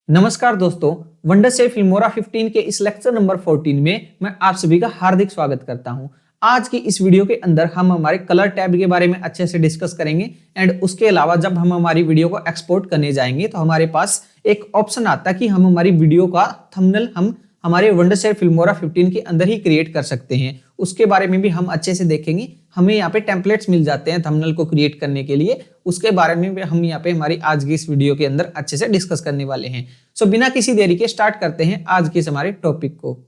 नमस्कार दोस्तों, वंडर से फिल्मोरा 15 के इस लेक्चर नंबर 14 में मैं आप सभी का हार्दिक स्वागत करता हूं। आज की इस वीडियो के अंदर हम हमारे कलर टैब के बारे में अच्छे से डिस्कस करेंगे एंड उसके अलावा जब हम हमारी वीडियो को एक्सपोर्ट करने जाएंगे तो हमारे पास एक ऑप्शन आता है कि हम हमारी वीडियो का थंबनेल हम हमारे वंडर से फिल्मोरा 15 के अंदर ही क्रिएट कर सकते हैं। उसके बारे में भी हम अच्छे से देखेंगे। हमें यहाँ पे टेम्पलेट्स मिल जाते हैं थंबनेल को क्रिएट करने के लिए, उसके बारे में भी हम यहाँ पे हमारी आज की इस वीडियो के अंदर अच्छे से डिस्कस करने वाले हैं। सो बिना किसी देरी के स्टार्ट करते हैं आज के इस हमारे टॉपिक को।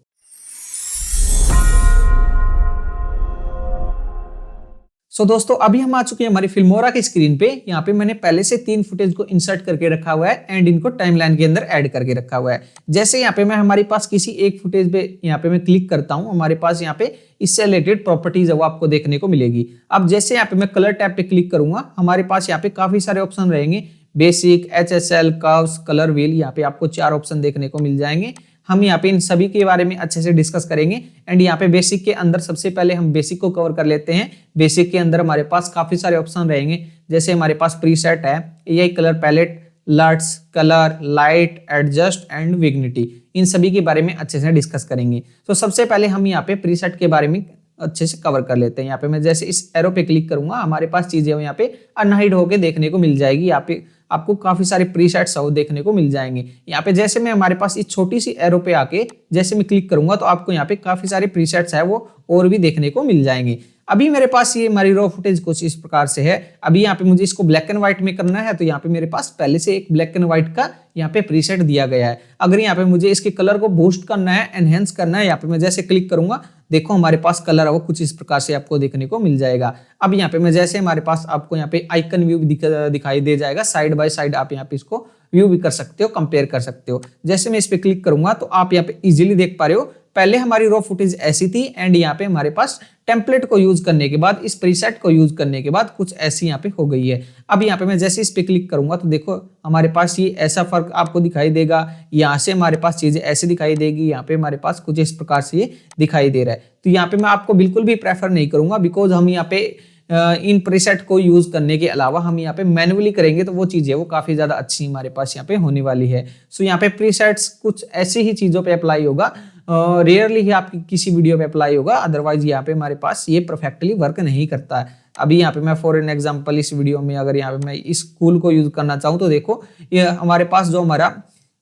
दोस्तों अभी हम आ चुके हैं हमारी फिल्मोरा की स्क्रीन पे। यहाँ पे मैंने पहले से 3 फुटेज को इंसर्ट करके रखा हुआ है एंड इनको टाइमलाइन के अंदर ऐड करके रखा हुआ है। जैसे यहाँ पे मैं हमारे पास किसी एक फुटेज पे यहाँ पे मैं क्लिक करता हूँ, हमारे पास यहाँ पे इससे रिलेटेड प्रॉपर्टीज है वो आपको देखने को मिलेगी। अब जैसे यहाँ पे मैं कलर टैब पे क्लिक करूंगा, हमारे पास यहाँ पे काफी सारे ऑप्शन रहेंगे, basic, HSL, curves, colour wheel. यहाँ पे आपको 4 ऑप्शन देखने को मिल जाएंगे। हम यहाँ पे इन सभी के बारे में अच्छे से डिस्कस करेंगे एंड यहाँ पे बेसिक के अंदर सबसे पहले हम बेसिक को कवर कर लेते हैं। बेसिक के अंदर हमारे पास काफी सारे ऑप्शन रहेंगे, जैसे हमारे पास प्रीसेट है, AI colour palette, LUTs, colour, light, adjust and vignette. इन सभी के बारे में अच्छे से डिस्कस करेंगे। तो सबसे पहले हम यहाँ पे प्रीसेट के बारे में अच्छे से कवर कर लेते हैं। यहाँ पे मैं जैसे इस एरो पे क्लिक करूंगा, हमारे पास चीजें यहाँ पे अनहाइड होके देखने को मिल जाएगी। यहाँ पे आपको काफी सारे प्रीसेट्स देखने को मिल जाएंगे। यहाँ पे जैसे मैं हमारे पास इस छोटी सी एरो पे आके जैसे मैं क्लिक करूंगा तो आपको यहाँ पे काफी सारे प्रीसेट्स है वो और भी देखने को मिल जाएंगे। अभी मेरे पास ये हमारी रॉ फुटेज कुछ इस प्रकार से है। अभी यहाँ पे मुझे इसको ब्लैक एंड व्हाइट में करना है, तो यहाँ पे मेरे पास पहले से एक ब्लैक एंड व्हाइट का यहाँ पे प्रीसेट दिया गया है। अगर यहाँ पे मुझे इसके कलर को बूस्ट करना है, एनहेंस करना है, यहाँ पे मैं जैसे क्लिक करूंगा, देखो हमारे पास कलर है वो कुछ इस प्रकार से आपको देखने को मिल जाएगा। अब यहाँ पे मैं जैसे हमारे पास आपको यहाँ पे आइकन व्यू दिखाई दे जाएगा, साइड बाय साइड आप यहाँ पे इसको व्यू भी कर सकते हो, कंपेयर कर सकते हो। जैसे मैं इस पे क्लिक करूंगा तो आप यहाँ पे इजीली देख पा रहे हो, पहले हमारी रॉ फुटेज ऐसी थी एंड यहाँ पे हमारे पास टेम्पलेट को यूज करने के बाद, इस प्रीसेट को यूज करने के बाद कुछ ऐसी यहाँ पे हो गई है। अब यहाँ पे मैं जैसे इस पे क्लिक करूंगा तो देखो हमारे पास ये ऐसा फर्क आपको दिखाई देगा। यहाँ से हमारे पास चीजें ऐसे दिखाई देगी, यहाँ पे हमारे पास कुछ इस प्रकार से ये दिखाई दे रहा है। तो यहाँ पे मैं आपको बिल्कुल भी प्रेफर नहीं करूंगा, बिकॉज हम यहाँ पे इन प्रीसेट को यूज करने के अलावा हम यहाँ पे मैन्युअली करेंगे तो वो चीजें वो काफी ज्यादा अच्छी हमारे पास यहाँ पे होने वाली है। सो यहाँ पे प्रीसेट्स कुछ ऐसी ही चीजों पे अप्लाई होगा, रेयरली ही आपकी किसी वीडियो पे अप्लाई होगा, अदरवाइज यहाँ पे हमारे पास ये परफेक्टली वर्क नहीं करता है। अभी यहाँ पे मैं फॉर एन एग्जांपल इस वीडियो में अगर यहाँ पे मैं इस कूल को यूज करना चाहूँ तो देखो ये हमारे पास जो हमारा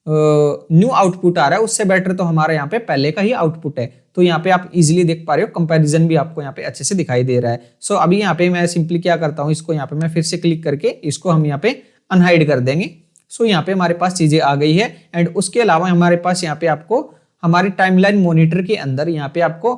न्यू आउटपुट आ रहा है उससे बेटर तो हमारा यहाँ पे पहले का ही आउटपुट है। तो यहाँ पे आप इजीली देख पा रहे हो, कंपैरिजन भी आपको यहाँ पे अच्छे से दिखाई दे रहा है। सो अभी यहाँ पे मैं सिंपली क्या करता हूँ, इसको यहाँ पे मैं फिर से क्लिक करके इसको हम यहाँ पे अनहाइड कर देंगे। सो यहाँ पे हमारे पास चीजें आ गई है एंड उसके अलावा हमारे पास यहाँ पे आपको हमारी टाइमलाइन मॉनिटर के अंदर यहाँ पे आपको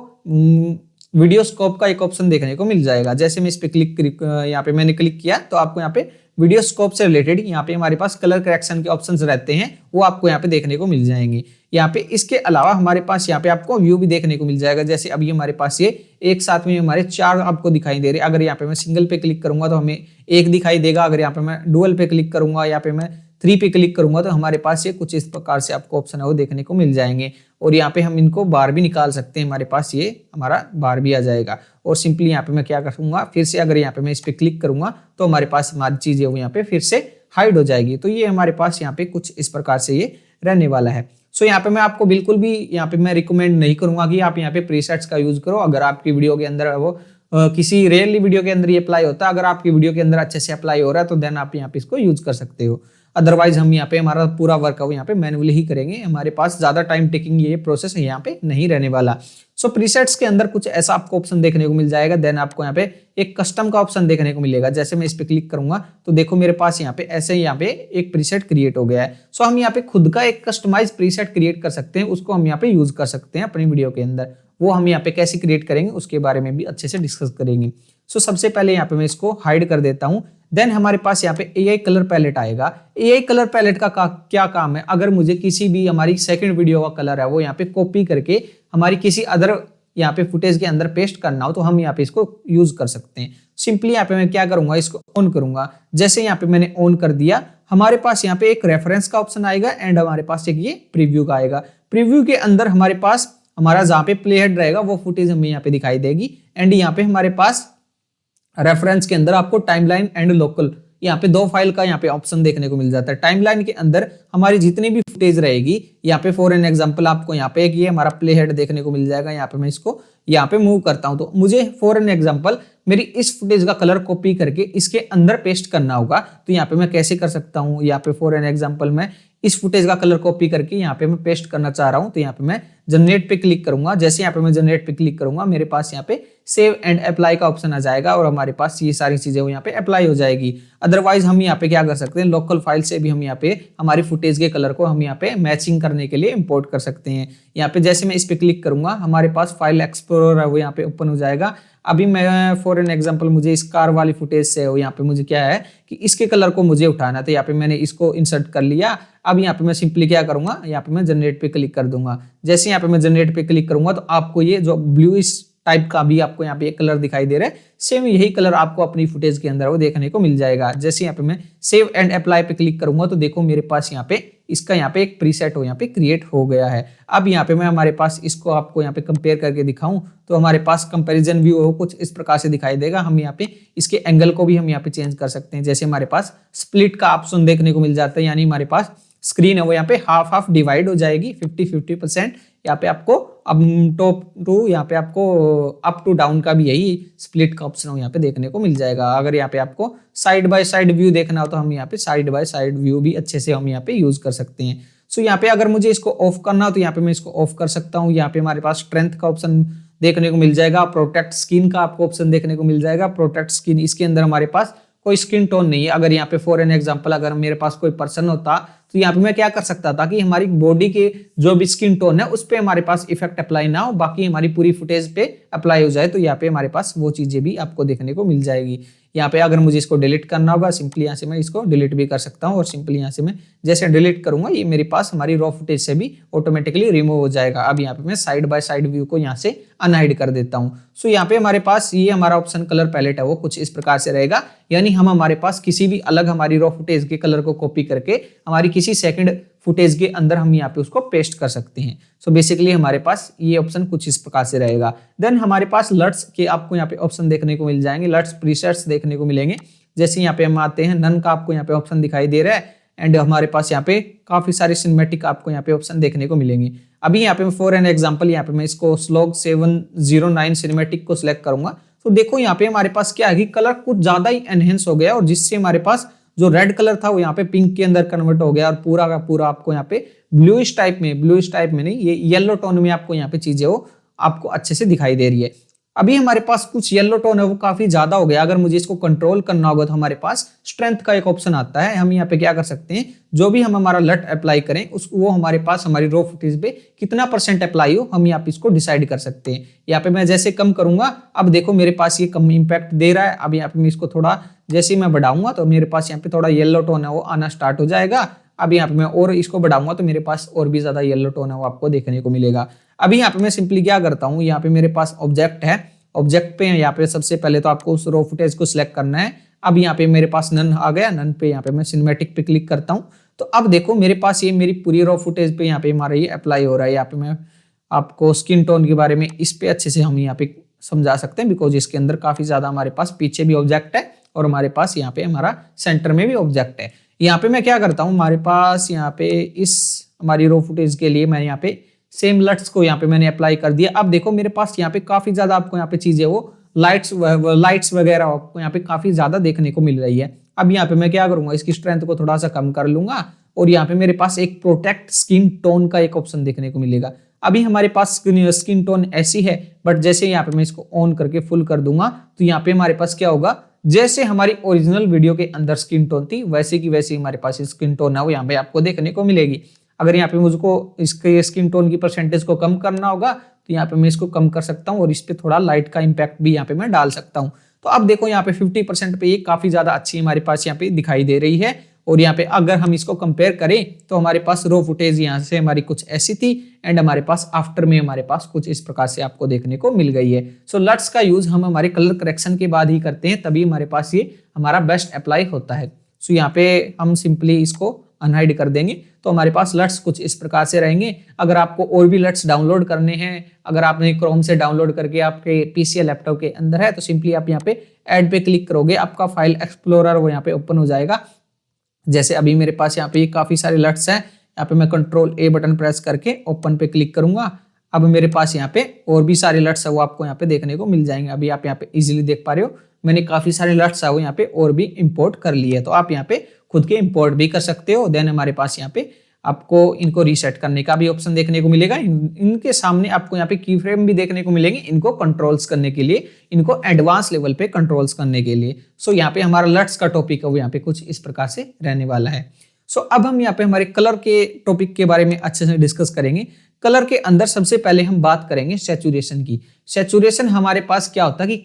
वीडियो स्कोप का एक ऑप्शन देखने को मिल जाएगा। जैसे मैं इस पे क्लिक यहाँ पे मैंने क्लिक किया तो आपको यहाँ पे वीडियो स्कोप से रिलेटेड यहाँ पे हमारे पास कलर करेक्शन के ऑप्शंस रहते हैं, वो आपको यहाँ पे देखने को मिल जाएंगे। यहाँ पे इसके अलावा हमारे पास यहाँ पे आपको व्यू भी देखने को मिल जाएगा। जैसे अभी हमारे पास ये एक साथ में हमारे 4 आपको दिखाई दे रहे हैं। अगर यहाँ पे मैं सिंगल पे क्लिक करूंगा तो हमें 1 दिखाई देगा, अगर यहाँ पे मैं डुअल पे क्लिक करूंगा, यहाँ पे मैं 3 पे क्लिक करूंगा तो हमारे पास ये कुछ इस प्रकार से आपको ऑप्शन है वो देखने को मिल जाएंगे। और यहाँ पे हम इनको बार भी निकाल सकते हैं, हमारे पास ये हमारा बार भी आ जाएगा। और सिंपली यहाँ पे मैं क्या करूंगा, फिर से अगर यहाँ पे मैं इस पे क्लिक करूंगा तो हमारे पास हमारी चीजें वो यहाँ पे फिर से हाइड हो जाएगी। तो ये हमारे पास यहाँ पे कुछ इस प्रकार से ये रहने वाला है। सो यहाँ पे मैं आपको बिल्कुल भी यहाँ पे मैं रिकमेंड नहीं करूंगा कि आप यहाँ पे प्रीसेट्स का यूज करो। अगर आपकी वीडियो के अंदर वो किसी रेयरली वीडियो के अंदर ये अप्लाई होता है, अगर आपकी वीडियो के अंदर अच्छे से अप्लाई हो रहा है तो देन आप यहाँ पे इसको यूज कर सकते हो। अदरवाइज हम यहाँ पे हमारा पूरा वर्क है वो यहाँ पे मैनुअली ही करेंगे, हमारे पास ज्यादा टाइम टेकिंग ये प्रोसेस यहाँ पे नहीं रहने वाला। सो प्रीसेट्स के अंदर कुछ ऐसा आपको ऑप्शन देखने को मिल जाएगा। देन आपको यहाँ पे एक कस्टम का ऑप्शन देखने को मिलेगा। जैसे मैं इस पे क्लिक करूंगा तो देखो मेरे पास यहाँ पे ऐसे यहाँ पे एक प्रीसेट क्रिएट हो गया है। सो हम यहाँ पे खुद का एक कस्टमाइज प्रीसेट क्रिएट कर सकते हैं, उसको हम यहाँ पे यूज कर सकते हैं अपनी वीडियो के अंदर। वो हम यहाँ पे कैसे क्रिएट करेंगे उसके बारे में भी अच्छे से डिस्कस करेंगे। सो सबसे पहले यहाँ पे मैं इसको हाइड कर देता हूँ। देन हमारे पास यहाँ पे AI कलर पैलेट आएगा। AI कलर पैलेट का क्या काम है, अगर मुझे किसी भी हमारी सेकंड वीडियो का कलर है वो यहाँ पे कॉपी करके हमारी किसी अदर यहाँ पे फुटेज के अंदर पेस्ट करना हो तो हम यहाँ पे इसको यूज कर सकते हैं। सिंपली यहाँ पे मैं क्या करूंगा, इसको ऑन करूंगा। जैसे यहाँ पे मैंने ऑन कर दिया, हमारे पास यहाँ पे एक रेफरेंस का ऑप्शन आएगा एंड हमारे पास एक ये प्रीव्यू का आएगा। प्रीव्यू के अंदर हमारे पास हमारा जहाँ पे प्ले हेड रहेगा वो फुटेज हमें यहाँ पे दिखाई देगी एंड यहाँ पे हमारे पास रेफरेंस के अंदर आपको टाइमलाइन एंड लोकल यहाँ पे 2 फाइल का यहाँ पे ऑप्शन देखने को मिल जाता है। टाइमलाइन के अंदर हमारी जितनी भी फुटेज रहेगी, यहाँ पे फॉर एन एग्जांपल आपको यहाँ पे एक ये हमारा प्ले हेड देखने को मिल जाएगा। यहाँ पे मैं इसको यहाँ पे मूव करता हूँ, तो मुझे फॉर एन एग्जांपल मेरी इस फुटेज का कलर कॉपी करके इसके अंदर पेस्ट करना होगा। तो यहाँ पे मैं कैसे कर सकता हूँ, यहाँ पे फॉर एन एग्जांपल मैं इस फुटेज का कलर कॉपी करके यहाँ पे मैं पेस्ट करना चाह रहा हूँ। तो यहाँ पे मैं जनरेट पे क्लिक करूंगा। जैसे यहाँ पे मैं जनरेट पे क्लिक करूंगा, मेरे पास यहाँ पे सेव एंड अप्लाई का ऑप्शन आ जाएगा और हमारे पास ये सारी चीजें वो यहाँ पे अप्लाई हो जाएगी। अदरवाइज हम यहाँ पे क्या कर सकते हैं, लोकल फाइल से भी हम यहाँ पे हमारी फुटेज के कलर को हम यहाँ पे मैचिंग करने के लिए इंपोर्ट कर सकते हैं। यहाँ पे जैसे मैं इस पे क्लिक करूंगा, हमारे पास फाइल एक्सप्लोरर है वो यहाँ पे ओपन हो जाएगा। अभी मैं फॉर एन एग्जांपल मुझे इस कार वाली फुटेज से यहाँ पे मुझे क्या है कि इसके कलर को मुझे उठाना है, तो यहाँ पे मैंने इसको इंसर्ट कर लिया। अब यहाँ पे मैं सिंपली क्या करूंगा, यहाँ पे मैं जनरेट पे क्लिक कर दूंगा। जैसे यहाँ पे मैं जनरेट पे क्लिक करूंगा तो आपको ये जो ब्लूइश टाइप का भी आपको यहाँ पे एक कलर दिखाई दे रहा है, सेम यही कलर आपको अपनी फुटेज के अंदर वो देखने को मिल जाएगा। जैसे यहाँ पे मैं सेव एंड अप्लाई पे क्लिक करूंगा तो देखो मेरे पास यहाँ पे इसका यहाँ पे एक प्रीसेट हो यहाँ पे क्रिएट हो गया है। अब यहाँ पे मैं हमारे पास इसको आपको यहाँ पे कंपेयर करके दिखाऊं तो हमारे पास कंपैरिजन व्यू हो कुछ इस प्रकार से दिखाई देगा। हम यहाँ पे इसके एंगल को भी हम यहाँ पे चेंज कर सकते हैं। जैसे हमारे पास स्प्लिट का ऑप्शन देखने को मिल जाता है, यानी हमारे पास स्क्रीन है वो यहाँ पे हाफ हाफ डिवाइड हो जाएगी, 50-50%। यहाँ पे आपको अब टॉप टू यहाँ पे आपको अप टू डाउन का भी यही स्प्लिट का ऑप्शन यहाँ पे देखने को मिल जाएगा। अगर यहाँ पे आपको साइड बाय साइड व्यू देखना हो तो हम यहाँ पे साइड बाय साइड व्यू भी अच्छे से हम यहाँ पे यूज कर सकते हैं। सो यहाँ पे अगर मुझे इसको ऑफ करना हो तो यहाँ पे मैं इसको ऑफ कर सकता हूँ। यहाँ पे हमारे पास स्ट्रेंथ का ऑप्शन देखने को मिल जाएगा, प्रोटेक्ट स्किन का आपको ऑप्शन देखने को मिल जाएगा। प्रोटेक्ट स्किन, इसके अंदर हमारे पास कोई स्किन टोन नहीं है। अगर यहाँ पे फॉर एन एग्जांपल अगर मेरे पास कोई पर्सन होता तो यहाँ पे मैं क्या कर सकता था कि हमारी बॉडी के जो भी स्किन टोन है उस पे हमारे पास इफेक्ट अप्लाई ना हो, बाकी हमारी पूरी फुटेज पे अप्लाई हो जाए। तो यहाँ पे हमारे पास वो चीजें भी आपको देखने को मिल जाएगी। यहाँ पे अगर मुझे इसको डिलीट करना होगा, सिंपली यहाँ से मैं इसको डिलीट भी कर सकता हूँ और सिंपली यहाँ से मैं जैसे डिलीट करूंगा ये मेरे पास हमारी रॉ फुटेज से भी ऑटोमेटिकली रिमूव हो जाएगा। अब यहाँ पे मैं साइड बाय साइड व्यू को यहाँ से अनहाइड कर देता हूँ। सो यहाँ पे हमारे पास ये हमारा ऑप्शन कलर पैलेट है वो कुछ इस प्रकार से रहेगा, यानी हम हमारे पास किसी भी अलग हमारी रॉ फुटेज के कलर को कॉपी करके हमारी किसी सेकंड फुटेज के अंदर हम यहाँ पे उसको पेस्ट कर सकते हैं। सो बेसिकली हमारे पास ये ऑप्शन कुछ इस प्रकार से रहेगा। देन हमारे पास लट्स के आपको यहाँ पे ऑप्शन देखने को मिल जाएंगे, लट्स प्रीसेट्स देखने को मिलेंगे। जैसे यहाँ पे हम आते हैं, नन का आपको यहाँ पे ऑप्शन दिखाई दे रहा है एंड हमारे पास यहाँ पे काफी सारे सिनेमैटिक आपको यहाँ पे ऑप्शन देखने को मिलेंगे। अभी यहाँ पे फॉर एन एग्जांपल यहाँ पे मैं इसको स्लॉग 709 सिनेमैटिक को सिलेक्ट करूंगा तो देखो यहाँ पे हमारे पास क्या है कि कलर कुछ ज्यादा ही एनहेंस हो गया और जिससे हमारे पास जो रेड कलर था वो यहाँ पे पिंक के अंदर कन्वर्ट हो गया और पूरा का पूरा आपको यहाँ पे ब्लूइश टाइप में नहीं, ये येलो टोन में आपको यहाँ पे चीजें वो आपको अच्छे से दिखाई दे रही है। अभी हमारे पास कुछ येलो टोन है वो काफी ज्यादा हो गया। अगर मुझे इसको कंट्रोल करना होगा तो हमारे पास स्ट्रेंथ का एक ऑप्शन आता है। हम यहाँ पे क्या कर सकते हैं, जो भी हम हमारा लट अप्लाई करें उस वो हमारे पास हमारी रॉ फुटेज पे कितना % अप्लाई हो हम यहाँ पे इसको डिसाइड कर सकते हैं। यहाँ पे मैं जैसे कम करूंगा, अब देखो मेरे पास ये कम इम्पैक्ट दे रहा है। अब यहाँ पे मैं इसको थोड़ा जैसे मैं बढ़ाऊंगा तो मेरे पास यहाँ पे थोड़ा येलो टोन है वो आना स्टार्ट हो जाएगा। अब यहाँ पे मैं और इसको बढ़ाऊंगा तो मेरे पास और भी ज्यादा येलो टोन है वो आपको देखने को मिलेगा। अभी यहाँ पे मैं सिंपली क्या करता हूँ, यहाँ पे मेरे पास ऑब्जेक्ट है, ऑब्जेक्ट पे यहाँ पे सबसे पहले तो आपको उस रॉ फुटेज को सिलेक्ट करना है। अब यहाँ पे मेरे पास नन आ गया, नन पे यहाँ पे मैं सिनेमैटिक पे क्लिक करता हूँ तो अब देखो मेरे पास ये मेरी पूरी रॉ फुटेज पे यहाँ पे हमारा ये अप्लाई हो रहा है। यहाँ पे मैं आपको स्किन टोन के बारे में इस पे अच्छे से हम यहाँ पे समझा सकते हैं, बिकॉज इसके अंदर काफी ज्यादा हमारे पास पीछे भी ऑब्जेक्ट है और हमारे पास यहाँ पे हमारा सेंटर में भी ऑब्जेक्ट है। यहाँ पे मैं क्या करता हूँ, हमारे पास यहाँ पे इस हमारी रॉ फुटेज के लिए मैं यहाँ पे सेम लट्स को यहाँ पे मैंने अप्लाई कर दिया। अब देखो मेरे पास यहाँ पे काफी ज्यादा आपको यहाँ पे चीजें वो लाइट्स वगैरह आपको यहाँ पे काफी ज्यादा देखने को मिल रही है। अब यहाँ पे मैं क्या करूंगा, इसकी स्ट्रेंथ को थोड़ा सा कम कर लूंगा और यहाँ पे मेरे पास एक प्रोटेक्ट स्किन टोन का एक ऑप्शन देखने को मिलेगा। अभी हमारे पास स्किन टोन ऐसी है, बट जैसे यहाँ पे मैं इसको ऑन करके फुल कर दूंगा तो यहाँ पे हमारे पास क्या होगा, जैसे हमारी ओरिजिनल वीडियो के अंदर स्किन टोन थी वैसे की वैसी हमारे पास स्किन टोन है वो यहाँ पे आपको देखने को मिलेगी। अगर यहाँ पे मुझको इसके स्किन टोन की परसेंटेज को कम करना होगा तो यहाँ पे मैं इसको कम कर सकता हूँ और इस पे थोड़ा लाइट का इम्पैक्ट भी यहाँ पे मैं डाल सकता हूँ। तो अब देखो यहाँ पे 50% पे ये काफी ज्यादा अच्छी हमारे पास यहाँ पे दिखाई दे रही है। और यहाँ पे अगर हम इसको कंपेयर करें तो हमारे पास रॉ फुटेज यहाँ से हमारी कुछ ऐसी थी एंड हमारे पास आफ्टर में हमारे पास कुछ इस प्रकार से आपको देखने को मिल गई है। सो लट्स का यूज हम हमारे कलर करेक्शन के बाद ही करते हैं, तभी हमारे पास ये हमारा बेस्ट अप्लाई होता है। सो यहाँ पे हम सिंपली इसको अनहाइड कर देंगे तो हमारे पास लट्स कुछ इस प्रकार से रहेंगे। अगर आपको और भी लट्स डाउनलोड करने हैं, अगर आपने क्रोम से डाउनलोड करके आपके पीसी या लैपटॉप के अंदर है, तो सिंपली आप यहाँ पे ऐड पे क्लिक करोगे, आपका फाइल एक्सप्लोरर वो यहाँ पे ओपन हो जाएगा। जैसे अभी मेरे पास यहाँ पे काफी सारे लट्स हैं, यहाँ पे मैं कंट्रोल ए बटन प्रेस करके ओपन पे क्लिक करूंगा। अब मेरे पास यहाँ पे और भी सारे लट्स है वो आपको यहाँ पे देखने को मिल जाएंगे। अभी आप यहाँ पे इजीली देख पा रहे हो, मैंने काफी सारे लट्स है वो यहाँ पे और भी इंपोर्ट कर लिए है, तो आप यहाँ पे खुद के इंपोर्ट भी कर सकते हो। देन हमारे पास यहाँ पे आपको इनको रीसेट करने का भी ऑप्शन देखने को मिलेगा। इनके सामने आपको यहाँ पे की फ्रेम भी देखने को मिलेंगे, इनको कंट्रोल्स करने के लिए, इनको एडवांस लेवल पे कंट्रोल्स करने के लिए। सो यहाँ पे हमारा लट्स का टॉपिक है वो यहाँ पे कुछ इस प्रकार से रहने वाला है। सो अब हम यहाँ पे हमारे कलर के टॉपिक के बारे में अच्छे से डिस्कस करेंगे। कलर के अंदर सबसे पहले हम बात करेंगे सैचुरेशन की। सैचुरेशन हमारे पास क्या होता है कि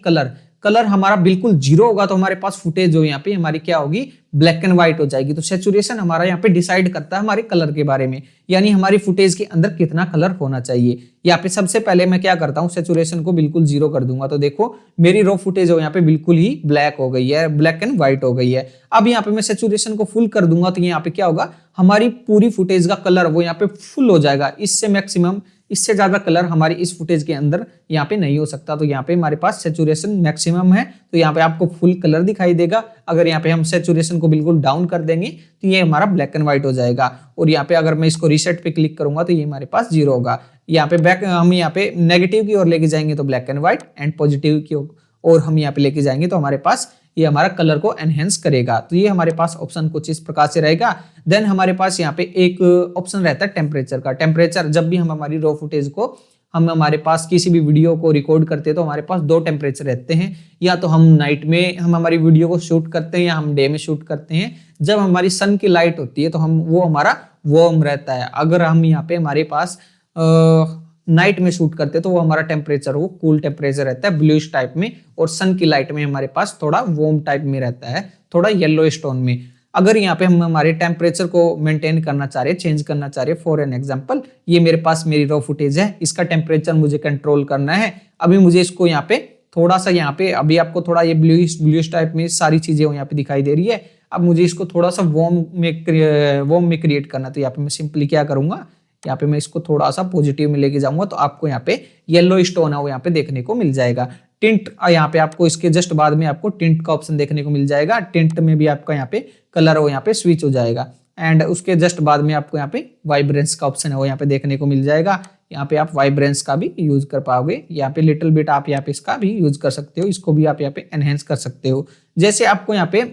कलर हमारा बिल्कुल जीरो होगा तो हमारे पास फुटेज जो यहाँ पे हमारी क्या होगी, ब्लैक एंड व्हाइट हो जाएगी। तो सैचुरेशन हमारा यहाँ पे डिसाइड करता है हमारे कलर के बारे में, यानी हमारी फुटेज के अंदर कितना कलर होना चाहिए। यहाँ पे सबसे पहले मैं क्या करता हूँ, सैचुरेशन को बिल्कुल जीरो कर दूंगा, तो देखो मेरी रो फुटेज यहाँ पे बिल्कुल ही ब्लैक हो गई है, ब्लैक एंड व्हाइट हो गई है। अब यहाँ पे मैं सैचुरेशन को फुल कर दूंगा तो यहाँ पे क्या होगा, हमारी पूरी फुटेज का कलर वो यहाँ पे फुल हो जाएगा। इससे मैक्सिमम, इससे ज्यादा कलर हमारी इस फुटेज के अंदर यहाँ पे नहीं हो सकता। तो यहाँ पे हमारे पास सैचुरेशन मैक्सिमम है, तो यहाँ पे आपको फुल कलर दिखाई देगा। अगर यहाँ पे हम सैचुरेशन को बिल्कुल डाउन कर देंगे तो ये हमारा ब्लैक एंड व्हाइट हो जाएगा। और यहाँ पे अगर मैं इसको रीसेट पे क्लिक करूंगा तो ये हमारे पास जीरो होगा। यहाँ पे बैक हम यहाँ पे नेगेटिव की ओर लेके जाएंगे तो black and white, and positive की ओर हम यहाँ पे लेके जाएंगे तो हमारे पास ये हमारा कलर को एनहेंस करेगा। तो ये हमारे पास ऑप्शन कुछ इस प्रकार से रहेगा। देन हमारे पास यहाँ पे एक ऑप्शन रहता है टेम्परेचर का। टेम्परेचर जब भी हम हमारी रॉ फुटेज को, हम हमारे पास किसी भी वीडियो को रिकॉर्ड करते हैं तो हमारे पास दो टेम्परेचर रहते हैं, या तो हम नाइट में हम हमारी वीडियो को शूट करते हैं या हम डे में शूट करते हैं। जब हमारी सन की लाइट होती है तो हम वो हमारा वार्म रहता है। अगर हम यहाँ पे हमारे पास नाइट में शूट करते हैं तो वो हमारा टेम्परेचर वो कूल टेम्परेचर रहता है, ब्लूइश टाइप में, और सन की लाइट में हमारे पास थोड़ा वार्म टाइप में रहता है, थोड़ा येलो टोन में। अगर यहाँ पे हम हमारे टेम्परेचर को मेंटेन करना चाह रहे हैं, चेंज करना चाह रहे हैं, फॉर एन एग्जांपल ये मेरे पास मेरी रॉ फुटेज है, इसका टेम्परेचर मुझे कंट्रोल करना है। अभी मुझे इसको यहाँ पे थोड़ा सा, यहाँ पे अभी आपको थोड़ा ये ब्लूइश टाइप में सारी चीजें यहाँ पे दिखाई दे रही है। अब मुझे इसको थोड़ा सा वार्म में क्रिएट करना, तो यहाँ पे मैं सिंपली क्या करूंगा, यहाँ पे मैं इसको थोड़ा सा पॉजिटिव में लेके जाऊंगा तो आपको यहाँ पे येलो स्टोन है वो यहाँ पे देखने को मिल जाएगा। टिंट, यहाँ पे आपको इसके जस्ट बाद में आपको टिंट का ऑप्शन देखने को मिल जाएगा। टिंट में भी आपका यहाँ पे कलर वो यहाँ पे स्विच हो जाएगा, एंड उसके जस्ट बाद में आपको यहाँ पे वाइब्रेंस का ऑप्शन है वो यहाँ पे देखने को मिल जाएगा। यहाँ पे आप वाइब्रेंस का भी यूज कर पाओगे। यहाँ पे लिटिल बिट आप यहाँ पे इसका भी यूज कर सकते हो, इसको भी आप यहाँ पे एनहेंस कर सकते हो। जैसे आपको यहाँ पे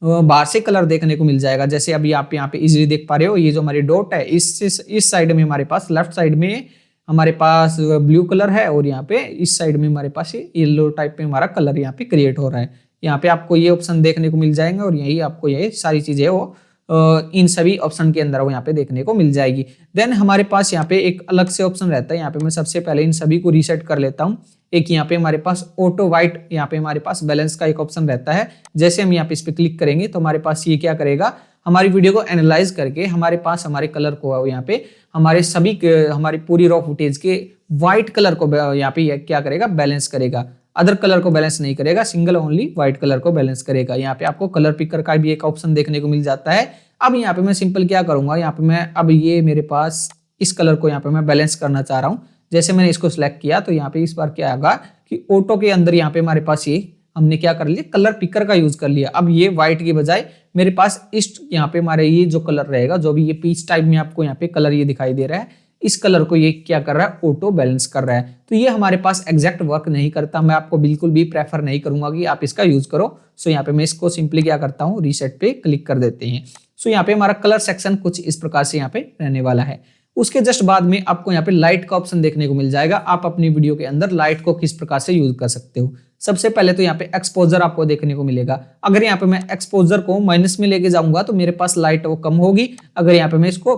बाहर से कलर देखने को मिल जाएगा, जैसे अभी आप यहाँ पे इजीली देख पा रहे हो, ये जो हमारी डॉट है इस साइड में हमारे पास, लेफ्ट साइड में हमारे पास ब्लू कलर है, और यहाँ पे इस साइड में हमारे पास येलो टाइप में हमारा कलर यहाँ पे क्रिएट हो रहा है। यहाँ पे आपको ये ऑप्शन देखने को मिल जाएंगे, और यही आपको ये सारी चीजें वो इन सभी ऑप्शन के अंदर वो यहाँ पे देखने को मिल जाएगी। देन हमारे पास यहाँ पे एक अलग से ऑप्शन रहता है, यहाँ पे मैं सबसे पहले इन सभी को रीसेट कर लेता हूँ। एक यहाँ पे हमारे पास ऑटो वाइट, यहाँ पे हमारे पास बैलेंस का एक ऑप्शन रहता है। जैसे हम यहाँ पे इस पे क्लिक करेंगे तो हमारे पास ये क्या करेगा, हमारी वीडियो को एनालाइज करके हमारे पास हमारे कलर को यहाँ पे हमारे सभी हमारी पूरी रॉ फुटेज के व्हाइट कलर को यहाँ पे क्या करेगा, बैलेंस करेगा। अदर कलर को बैलेंस नहीं करेगा, सिंगल ओनली व्हाइट कलर को बैलेंस करेगा। यहाँ पे आपको कलर पिकर का भी एक ऑप्शन देखने को मिल जाता है। अब यहाँ पे मैं सिंपल क्या करूंगा, यहाँ पे मैं अब ये मेरे पास इस कलर को यहाँ पे मैं बैलेंस करना चाह रहा हूँ। जैसे मैंने इसको सिलेक्ट किया तो यहाँ पे इस बार क्या होगा कि ऑटो के अंदर यहाँ पे हमारे पास ये हमने क्या कर लिया, कलर पिकर का यूज कर लिया। अब ये व्हाइट की बजाय मेरे पास इस यहाँ पे हमारे ये जो कलर रहेगा, जो भी ये पीच टाइप में आपको यहाँ पे कलर ये दिखाई दे रहा है, इस कलर को ये क्या कर रहा है, ऑटो बैलेंस कर रहा है। तो ये हमारे पास एग्जैक्ट वर्क नहीं करता, मैं आपको बिल्कुल भी प्रेफर नहीं करूंगा कि आप इसका यूज करो। सो यहाँ पे मैं इसको सिंपली क्या करता हूँ, रीसेट पे क्लिक कर देते हैं। सो यहाँ पे हमारा कलर सेक्शन कुछ इस प्रकार से यहाँ पे रहने वाला है। उसके जस्ट बाद में आपको यहाँ पे लाइट का ऑप्शन देखने को मिल जाएगा। आप अपनी वीडियो के अंदर लाइट को किस प्रकार से यूज कर सकते हो। सबसे पहले तो यहाँ पे एक्सपोजर आपको देखने को मिलेगा। अगर यहाँ पे मैं एक्सपोजर को माइनस में लेके जाऊंगा तो मेरे पास लाइट वो कम होगी, अगर यहाँ पे मैं इसको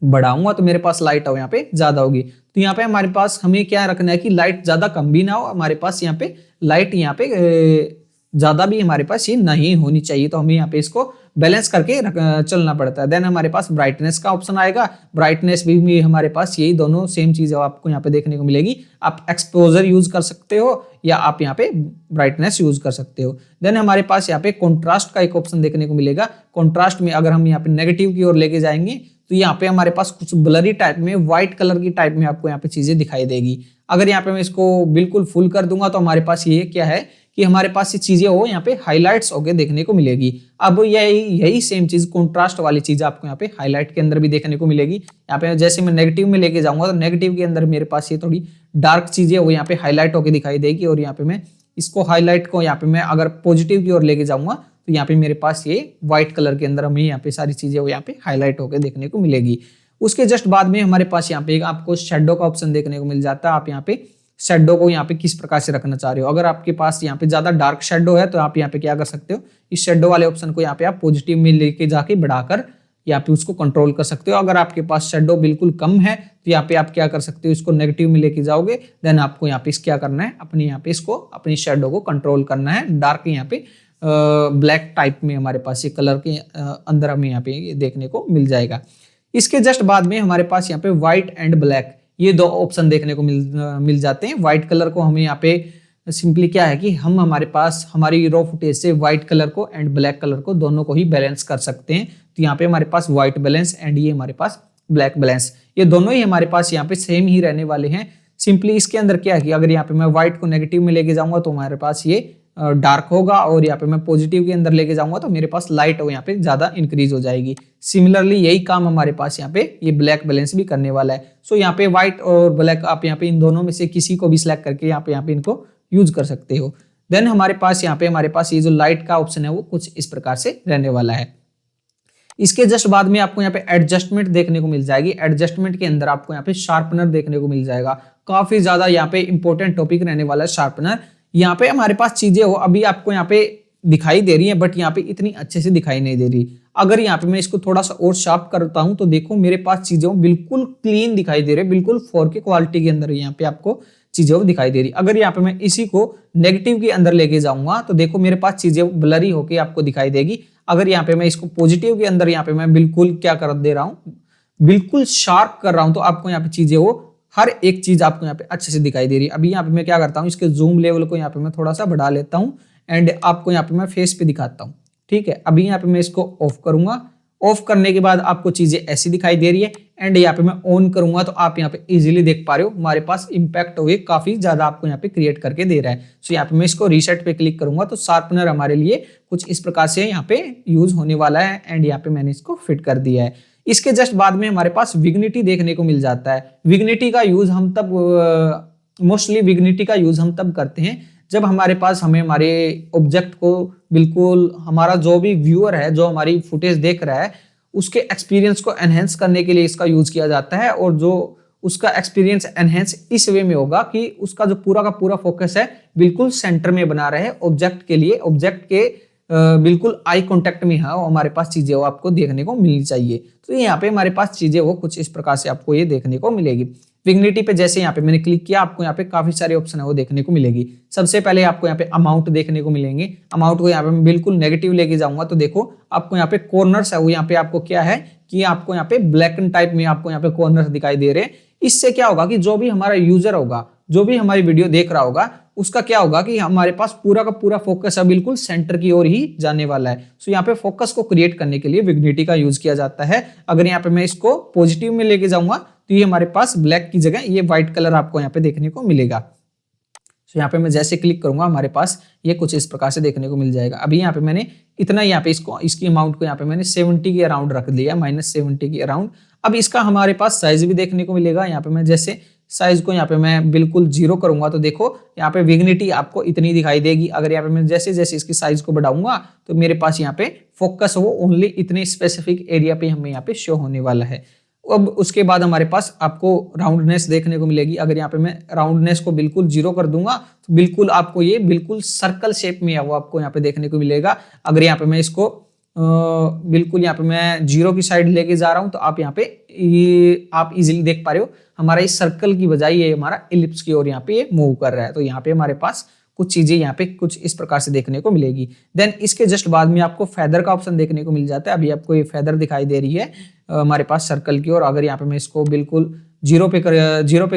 बढ़ाऊंगा तो मेरे पास लाइट यहाँ पे ज्यादा होगी। तो यहाँ पे हमारे पास हमें क्या रखना है कि लाइट ज्यादा कम भी ना हो, हमारे पास यहाँ पे लाइट यहाँ पे ज्यादा भी हमारे पास ये नहीं होनी चाहिए, तो हमें यहाँ पे इसको बैलेंस करके चलना पड़ता है। देन हमारे पास ब्राइटनेस का ऑप्शन आएगा। ब्राइटनेस भी हमारे पास यही दोनों सेम चीज आपको यहाँ पे देखने को मिलेगी। आप एक्सपोजर यूज कर सकते हो या आप यहाँ पे ब्राइटनेस यूज कर सकते हो। देन हमारे पास यहाँ पे कॉन्ट्रास्ट का एक ऑप्शन देखने को मिलेगा। कॉन्ट्रास्ट में अगर हम यहाँ पे नेगेटिव की ओर लेके जाएंगे तो यहाँ पे हमारे पास कुछ ब्लरी टाइप में व्हाइट कलर की टाइप में आपको यहाँ पे चीजें दिखाई देगी। अगर यहाँ पे मैं इसको बिल्कुल फुल कर दूंगा तो हमारे पास ये क्या है कि हमारे पास ये चीजें हो यहाँ पे हाईलाइट्स होके देखने को मिलेगी। अब यही सेम चीज कॉन्ट्रास्ट वाली चीज आपको यहाँ पे हाईलाइट के अंदर भी देखने को मिलेगी। यहाँ पे जैसे मैं नेगेटिव में लेके जाऊंगा तो नेगेटिव के अंदर मेरे पास ये थोड़ी डार्क चीजें वो यहाँ पे हाईलाइट होके दिखाई देगी, और यहाँ पे मैं इसको हाईलाइट को यहाँ पे मैं अगर पॉजिटिव की ओर लेके जाऊंगा तो यहाँ पे मेरे पास ये व्हाइट कलर के अंदर हमें यहाँ पे सारी चीजें वो यहाँ पे हाईलाइट होकर देखने को मिलेगी। उसके जस्ट बाद में हमारे पास यहाँ पे आपको शेडो का ऑप्शन देखने को मिल जाता है। आप यहाँ पे शेडो को यहाँ पे किस प्रकार से रखना चाह रहे हो। अगर आपके पास यहाँ पे ज्यादा डार्क शेडो है तो आप यहाँ पे क्या कर सकते हो, इस शेडो वाले ऑप्शन को यहाँ पे आप पॉजिटिव में लेके जाके बढ़ाकर यहाँ पे उसको कंट्रोल कर सकते हो। अगर आपके पास शेडो बिल्कुल कम है तो यहाँ पे आप क्या कर सकते हो, इसको नेगेटिव में लेके जाओगे। देन आपको यहाँ पे क्या करना है, अपनी यहाँ पे इसको अपनी शेडो को कंट्रोल करना है। डार्क यहाँ पे ब्लैक टाइप में हमारे पास ये कलर के अंदर हमें यहाँ पे देखने को मिल जाएगा। इसके जस्ट बाद में हमारे पास यहाँ पे व्हाइट एंड ब्लैक ये दो ऑप्शन देखने को मिल जाते हैं। व्हाइट कलर को हमें यहाँ पे सिंपली क्या है कि हम हमारे पास हमारी रॉ फुटेज से व्हाइट कलर को एंड ब्लैक कलर को दोनों को ही बैलेंस कर सकते हैं। तो यहाँ पे हमारे पास व्हाइट बैलेंस एंड ये हमारे पास ब्लैक बैलेंस, ये दोनों ही हमारे पास यहाँ पे सेम ही रहने वाले हैं। सिंपली इसके अंदर क्या है कि अगर यहाँ पे मैं व्हाइट को नेगेटिव में लेके जाऊंगा तो हमारे पास ये डार्क होगा, और यहाँ पे मैं पॉजिटिव के अंदर लेके जाऊंगा तो मेरे पास लाइट यहाँ पे ज्यादा इंक्रीज हो जाएगी। सिमिलरली यही काम हमारे पास यहाँ पे ये ब्लैक बैलेंस भी करने वाला है। सो यहाँ पे व्हाइट और ब्लैक आप यहाँ पे इन दोनों में से किसी को भी सिलेक्ट करके यहाँ पे इनको यूज कर सकते हो। देन हमारे पास हमारे पास ये जो लाइट का ऑप्शन है वो कुछ इस प्रकार से रहने वाला है। इसके जस्ट बाद में आपको यहाँ पे एडजस्टमेंट देखने को मिल जाएगी। एडजस्टमेंट के अंदर आपको यहाँ पे शार्पनर देखने को मिल जाएगा। काफी ज्यादा यहाँ पे इंपॉर्टेंट टॉपिक रहने वाला है शार्पनर। यहाँ पे हमारे पास चीजें हो अभी आपको यहाँ पे दिखाई दे रही है, बट यहाँ पे इतनी अच्छे से दिखाई नहीं दे रही। अगर यहाँ पे मैं इसको थोड़ा सा और शार्प करता हूं तो देखो मेरे पास चीजें बिल्कुल क्लीन दिखाई दे रही है, बिल्कुल 4K क्वालिटी के अंदर यहाँ पे आपको चीजें दिखाई दे रही। अगर यहाँ पे मैं इसी को नेगेटिव के अंदर लेके जाऊंगा तो देखो मेरे पास चीजें ब्लरी होके आपको दिखाई देगी। अगर यहाँ पे मैं इसको पॉजिटिव के अंदर यहाँ पे मैं बिल्कुल क्या कर दे रहा हूँ, बिल्कुल शार्प कर रहा हूँ, तो आपको यहाँ पे चीजें हर एक चीज आपको यहाँ पे अच्छे से दिखाई दे रही है। अभी यहाँ पे मैं क्या करता हूँ, इसके जूम लेवल को यहाँ पे मैं थोड़ा सा बढ़ा लेता हूँ एंड आपको यहाँ पे मैं फेस पे दिखाता हूँ। ठीक है, अभी यहाँ पे मैं इसको ऑफ करूंगा। ऑफ करने के बाद आपको चीजें ऐसी दिखाई दे रही है एंड यहाँ पे मैं ऑन करूंगा तो आप यहाँ पे इजीली देख पा रहे हो हमारे पास इंपैक्ट हुए काफी ज्यादा आपको यहाँ पे क्रिएट करके दे रहा है। सो यहाँ पे मैं इसको रीसेट पे क्लिक करूंगा तो शार्पनर हमारे लिए कुछ इस प्रकार से यहाँ पे यूज होने वाला है एंड यहाँ पे मैंने इसको फिट कर दिया है। इसके जस्ट बाद में हमारे पास विग्निटी देखने को मिल जाता है। विग्निटी का यूज हम तब मोस्टली विग्निटी का यूज हम तब करते हैं जब हमारे पास हमारे ऑब्जेक्ट को बिल्कुल हमारा जो भी व्यूअर है जो हमारी फुटेज देख रहा है उसके एक्सपीरियंस को एनहेंस करने के लिए इसका यूज किया जाता है, और जो उसका एक्सपीरियंस एनहेंस इस वे में होगा कि उसका जो पूरा का पूरा फोकस है बिल्कुल सेंटर में बना रहे ऑब्जेक्ट के लिए, ऑब्जेक्ट के बिल्कुल आई कांटेक्ट में है हमारे पास चीजें आपको देखने को मिलनी चाहिए। तो यहाँ पे हमारे पास चीजें कुछ इस प्रकार से आपको ये देखने को मिलेगी। विग्निटी पे जैसे यहाँ पे मैंने क्लिक किया आपको यहाँ पे काफी सारे ऑप्शन है वो देखने को मिलेगी। सबसे पहले आपको यहाँ पे अमाउंट देखने को मिलेंगे। अमाउंट को यहाँ पे मैं बिल्कुल नेगेटिव लेके जाऊंगा तो देखो आपको यहाँ पे कॉर्नर्स है वो यहाँ पे आपको क्या है कि आपको यहाँ पे ब्लैक एंड टाइप में आपको यहाँ पे कॉर्नर्स दिखाई दे रहे हैं। इससे क्या होगा कि जो भी हमारा यूजर होगा, जो भी हमारी वीडियो देख रहा होगा, उसका क्या होगा कि हमारे पास पूरा का पूरा फोकस है बिल्कुल सेंटर की ओर ही जाने वाला है। सो यहाँ पे फोकस को क्रिएट करने के लिए विग्निटी का यूज किया जाता है। अगर यहाँ पे मैं इसको पॉजिटिव में लेके जाऊंगा तो ये हमारे पास ब्लैक की जगह ये व्हाइट कलर आपको यहाँ पे देखने को मिलेगा। तो यहाँ पे मैं जैसे क्लिक करूंगा हमारे पास ये कुछ इस प्रकार से देखने को मिल जाएगा। अभी यहाँ पे मैंने इतना यहाँ पे इसकी अमाउंट को यहाँ पे मैंने 70 के अराउंड रख दिया, -70 के अराउंड। अब इसका हमारे पास साइज भी देखने को मिलेगा। यहाँ पे मैं जैसे साइज को यहाँ पे मैं बिल्कुल 0 करूंगा तो देखो यहाँ पे विग्निटी आपको इतनी दिखाई देगी। अगर यहाँ पे मैं जैसे जैसे इसकी साइज को बढ़ाऊंगा तो मेरे पास यहाँ पे फोकस ओनली इतने स्पेसिफिक एरिया पे हमें यहाँ पे शो होने वाला है। अब उसके बाद हमारे पास आपको राउंडनेस देखने को मिलेगी। अगर यहाँ पे मैं राउंडनेस को बिल्कुल 0 कर दूंगा तो बिल्कुल आपको ये बिल्कुल सर्कल शेप में है वो आपको यहाँ पे देखने को मिलेगा। अगर यहाँ पे मैं इसको बिल्कुल यहाँ पे मैं 0 की साइड लेके जा रहा हूँ तो आप यहाँ पे आप इजीली देख पा रहे हो हमारा इस सर्कल की बजाय ये हमारा इलिप्स की ओर यहाँ पे ये मूव कर रहा है। तो यहाँ पे हमारे पास कुछ चीजें यहाँ पे कुछ इस प्रकार से देखने को मिलेगी। देन इसके जस्ट बाद में आपको फेदर का ऑप्शन देखने को मिल जाता है। अभी आपको ये फेदर दिखाई दे रही है हमारे पास सर्कल की, और अगर यहाँ पे मैं इसको बिल्कुल जीरो पे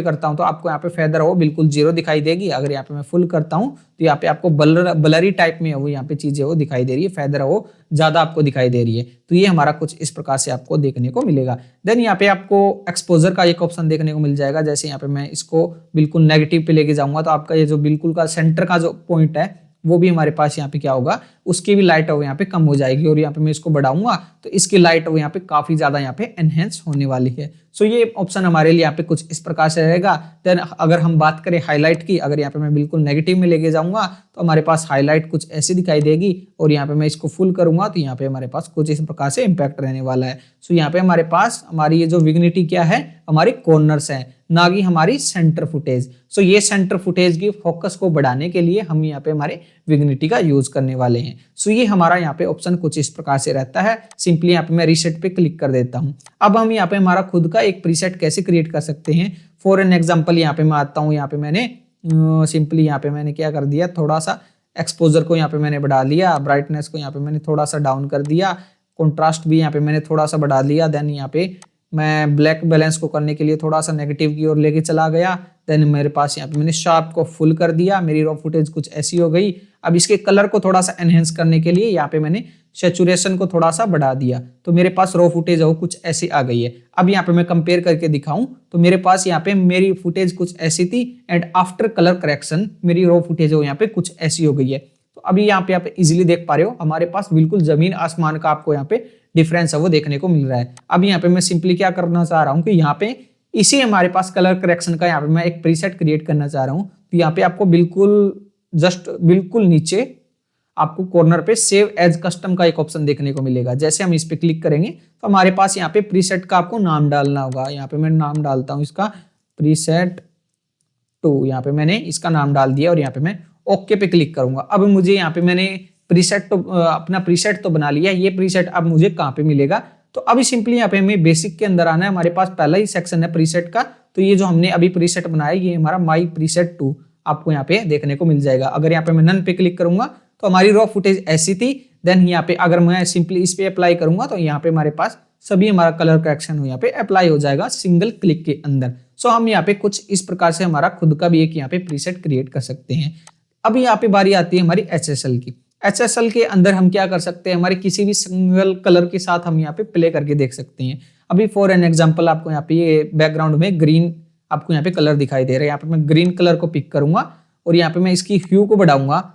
करता हूं तो आपको यहाँ पे फेदर वो बिल्कुल जीरो दिखाई देगी। अगर यहाँ पे मैं फुल करता हूं तो यहाँ पे आपको ब्लरी टाइप में वो यहाँ पे चीजें वो दिखाई दे रही है, फेदर वो ज्यादा आपको दिखाई दे रही है। तो ये हमारा कुछ इस प्रकार से आपको देखने को मिलेगा। देन यहाँ पे आपको एक्सपोजर का एक ऑप्शन देखने को मिल जाएगा। जैसे यहाँ पे मैं इसको बिल्कुल नेगेटिव पे लेके जाऊंगा तो आपका ये जो बिल्कुल का सेंटर का जो पॉइंट है वो भी हमारे पास यहाँ पे क्या होगा, उसकी भी लाइट यहाँ पे कम हो जाएगी। और यहाँ पे मैं इसको बढ़ाऊंगा तो इसकी लाइट यहाँ पे काफी ज्यादा यहाँ पे एनहेंस होने वाली है। सो ये ऑप्शन हमारे लिए यहाँ पे कुछ इस प्रकार से रहेगा। देन अगर हम बात करें हाईलाइट की, अगर यहाँ पे मैं बिल्कुल नेगेटिव में लेके जाऊंगा तो हमारे पास हाईलाइट कुछ ऐसी दिखाई देगी, और यहाँ पे मैं इसको फुल करूंगा तो यहाँ पे हमारे पास कुछ इस प्रकार से इंपैक्ट रहने वाला है। सो यहाँ पे हमारे पास हमारी ये जो विग्निटी क्या है, हमारी कॉर्नर्स है, ना कि हमारी सेंटर फुटेज। सो ये सेंटर फुटेज की फोकस को बढ़ाने के लिए हम यहाँ पे हमारे विग्निटी का यूज करने वाले हैं। सो ये हमारा यहाँ पे ऑप्शन कुछ इस प्रकार से रहता है। सिंपली यहाँ पे मैं रीसेट पे क्लिक कर देता हूँ। अब हम यहाँ पे हमारा खुद का एक प्रीसेट कैसे क्रिएट कर सकते हैं, फॉर एन एग्जांपल यहाँ पे मैं आता हूँ। यहाँ पे मैंने सिंपली यहाँ पे मैंने क्या कर दिया, थोड़ा सा एक्सपोजर को यहाँ पे मैंने बढ़ा लिया, ब्राइटनेस को यहाँ पे मैंने थोड़ा सा डाउन कर दिया, कॉन्ट्रास्ट भी यहाँ पे मैंने थोड़ा सा बढ़ा लिया। देन यहाँ पे मैं ब्लैक बैलेंस को करने के लिए थोड़ा सा नेगेटिव की ओर लेके चला गया। देन मेरे पास यहाँ पे मैंने शार्प को फुल कर दिया, मेरी रॉ फुटेज कुछ ऐसी हो गई। अब इसके कलर को थोड़ा सा एनहेंस करने के लिए यहाँ पे मैंने सैचुरेशन को थोड़ा सा बढ़ा दिया, तो मेरे पास रॉ फुटेज है वो कुछ ऐसी आ गई है। अब यहाँ पे मैं कंपेयर करके दिखाऊं तो मेरे पास यहाँ पे मेरी फुटेज कुछ ऐसी थी, एंड आफ्टर कलर करेक्शन मेरी रॉ फुटेज है यहाँ पे कुछ ऐसी हो गई है। तो अभी यहाँ पे आप इजीली देख पा रहे हो, हमारे पास बिल्कुल जमीन आसमान का आपको यहाँ पे डिफरेंस है वो देखने को मिल रहा है। अब यहाँ पे मैं सिंपली क्या करना चाह रहा हूँ कि यहाँ पे इसी हमारे पास कलर करेक्शन का यहाँ पे मैं एक प्रीसेट क्रिएट करना चाह रहा हूँ। तो यहाँ पे आपको बिल्कुल नीचे आपको कॉर्नर पे सेव एज कस्टम का एक ऑप्शन देखने को मिलेगा। जैसे हम इस पे क्लिक करेंगे तो हमारे पास यहाँ पे प्रीसेट का आपको नाम डालना होगा। यहाँ पे मैं नाम डालता हूँ इसका प्रीसेट 2, यहाँ पे मैंने इसका नाम डाल दिया और यहाँ पे मैं ओके पे क्लिक करूंगा। अब मुझे यहाँ पे मैंने अपना प्रीसेट तो बना लिया, ये प्रीसेट अब मुझे कहाँ पे मिलेगा, तो अभी सिंपली यहाँ पे हमें बेसिक के अंदर आना है। हमारे पास पहला ही सेक्शन है प्रीसेट का, तो ये जो हमने अभी प्रीसेट बनाया ये हमारा माई प्रीसेट 2 आपको यहाँ पे देखने को मिल जाएगा। अगर यहाँ पे मैं नन पे क्लिक करूंगा तो हमारी रॉ फुटेज ऐसी थी। देन यहाँ पे अगर मैं सिंपली इस पे अप्लाई करूंगा तो यहाँ पे हमारे पास सभी हमारा कलर करेक्शन यहाँ पे अप्लाई हो जाएगा सिंगल क्लिक के अंदर। सो हम यहाँ पे कुछ इस प्रकार से हमारा खुद का भी एक यहाँ पे प्रीसेट क्रिएट कर सकते हैं। अब यहाँ पे बारी आती है हमारी HSL की। HSL के अंदर हम क्या कर सकते हैं, हमारे किसी भी सिंगल कलर के साथ हम यहाँ पे प्ले करके देख सकते हैं। अभी फॉर एन एग्जांपल आपको यहाँ पे ये बैकग्राउंड में ग्रीन आपको यहाँ पे कलर दिखाई दे रहा है। यहाँ पे मैं ग्रीन कलर को पिक करूंगा और यहाँ पे मैं इसकी ह्यू को बढ़ाऊंगा।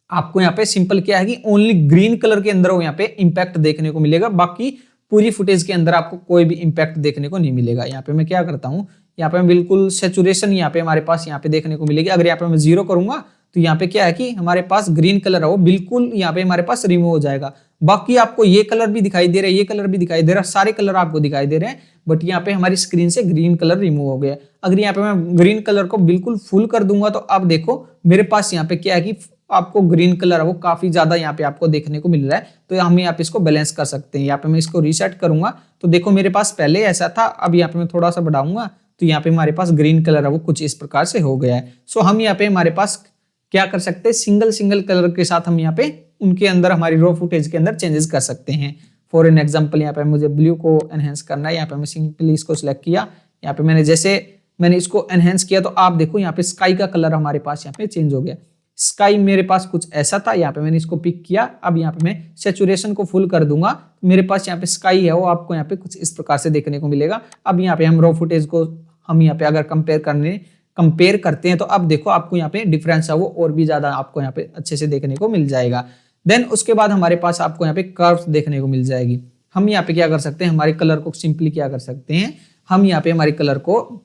आपको यहाँ पे सिंपल क्या है कि ओनली ग्रीन कलर के अंदर यहाँ पे इंपैक्ट देखने को मिलेगा, बाकी पूरी फुटेज के अंदर आपको कोई भी इंपैक्ट देखने को नहीं मिलेगा। यहाँ पे मैं क्या करता हूँ, यहाँ पे मैं बिल्कुल सैचुरेशन यहाँ पे हमारे पास यहाँ पे देखने को मिलेगी। अगर यहाँ पे मैं 0 करूंगा तो यहाँ पे क्या है कि हमारे पास ग्रीन कलर है वो बिल्कुल यहाँ पे हमारे पास रिमूव हो जाएगा। बाकी आपको ये कलर भी दिखाई दे रहा है, ये कलर भी दिखाई दे रहा है, सारे कलर आपको दिखाई दे रहे हैं, बट यहाँ पे हमारी स्क्रीन से ग्रीन कलर रिमूव हो गया। अगर यहाँ पे मैं ग्रीन कलर को बिल्कुल फुल कर दूंगा तो अब देखो मेरे पास यहाँ पे क्या है कि आपको ग्रीन कलर है वो काफी ज्यादा यहाँ पे आपको देखने को मिल रहा है। तो हम यहाँ पे इसको बैलेंस कर सकते हैं। यहाँ पे मैं इसको रीसेट करूंगा तो देखो मेरे पास पहले ऐसा था, अब यहाँ पे मैं थोड़ा सा बढ़ाऊंगा तो यहाँ पे हमारे पास ग्रीन कलर है वो कुछ इस प्रकार से हो गया है। सो हम यहाँ पे हमारे पास क्या कर सकते हैं, सिंगल कलर के साथ हम यहाँ पे उनके अंदर हमारी रॉ फुटेज के अंदर चेंजेस कर सकते हैं। फॉर एन एग्जांपल यहाँ पे मुझे ब्लू को एनहेंस करना है। यहाँ पे मैं सिंपली इसको सिलेक्ट किया, यहाँ पे मैंने इसको एनहेंस किया तो आप देखो यहाँ पे स्काई का कलर हमारे पास यहाँ पे चेंज हो गया। स्काई मेरे पास कुछ ऐसा था, यहाँ पे मैंने इसको पिक किया। अब यहाँ पे मैं सैचुरेशन को फुल कर दूंगा तो मेरे पास यहाँ पे स्काई है वो आपको यहाँ पे कुछ इस प्रकार से देखने को मिलेगा। अब यहाँ पे हम रॉ फुटेज को हम यहाँ पे अगर कंपेयर करते हैं तो अब देखो आपको यहाँ पे डिफरेंस है वो और भी ज्यादा आपको यहाँ पे अच्छे से देखने को मिल जाएगा। देन उसके बाद हमारे पास आपको यहाँ पे कर्व्स देखने को मिल जाएगी। हम यहाँ पे क्या कर सकते हैं, हमारे कलर को सिंपली क्या कर सकते हैं, हम यहाँ पे हमारे कलर को